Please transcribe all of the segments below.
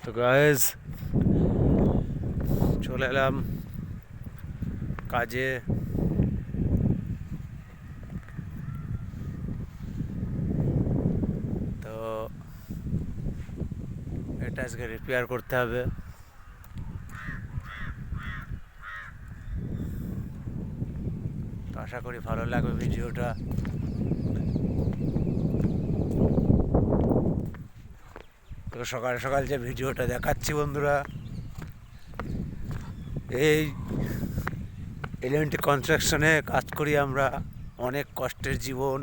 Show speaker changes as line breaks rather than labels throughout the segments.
তো গাইজ চলে এলাম কাজে। তো এটা আজকে রিপেয়ার করতে হবে। তো আশা করি ভালো লাগবে ভিডিওটা। তো সকাল সকাল যে ভিডিওটা দেখাচ্ছি বন্ধুরা, এই এলিমেন্টারি কনস্ট্রাকশনে কাজ করি আমরা। অনেক কষ্টের জীবন,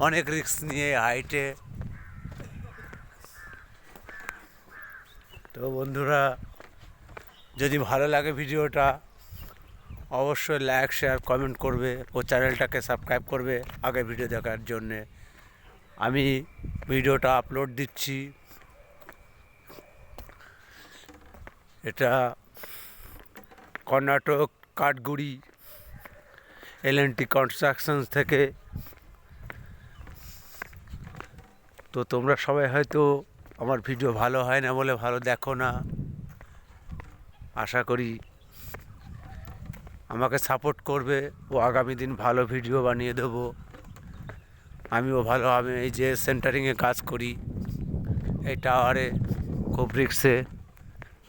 অনেক রিস্ক নিয়ে হাইটে। তো বন্ধুরা, যদি ভালো লাগে ভিডিওটা অবশ্যই লাইক শেয়ার কমেন্ট করবে ও চ্যানেলটাকে সাবস্ক্রাইব করবে আগের ভিডিও দেখার জন্যে। আমি ভিডিওটা আপলোড দিচ্ছি। এটা কর্ণাটক কাঠগুড়ি এলএনটি কনস্ট্রাকশনস থেকে। তো তোমরা সবাই হয়তো আমার ভিডিও ভালো হয় না বলে ভালো দেখো না। আশা করি আমাকে সাপোর্ট করবে ও আগামী দিন ভালো ভিডিও বানিয়ে দেবো। আমিও ভালোভাবে এই যে সেন্টারিংয়ে কাজ করি, এই টাওয়ারে খুব রিক্সে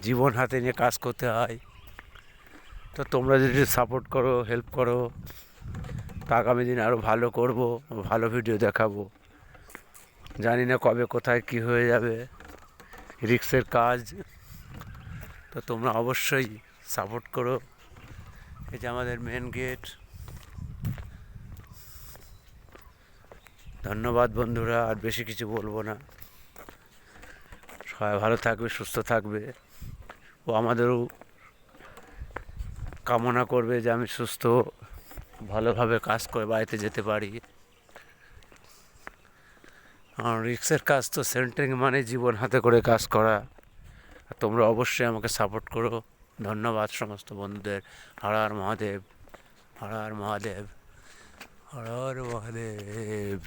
জীবন হাতে নিয়ে কাজ করতে হয়। তো তোমরা যদি সাপোর্ট করো, হেল্প করো, তো আগামী দিন আরও ভালো করব, ভালো ভিডিও দেখাবো। জানি না কবে কোথায় কি হয়ে যাবে, রিক্সের কাজ। তো তোমরা অবশ্যই সাপোর্ট করো। এই যে আমাদের মেন গেট। ধন্যবাদ বন্ধুরা, আর বেশি কিছু বলবো না। সবাই ভালো থাকবে, সুস্থ থাকবে ও আমাদেরও কামনা করবে যে আমি সুস্থ ভালোভাবে কাজ করে বাড়িতে যেতে পারি। আর রিক্সের কাজ তো সেন্টারিং মানে জীবন হাতে করে কাজ করা। তোমরা অবশ্যই আমাকে সাপোর্ট করো। ধন্যবাদ সমস্ত বন্ধুদের। হর হর মহাদেব, হর হর মহাদেব, হর হর মহাদেব।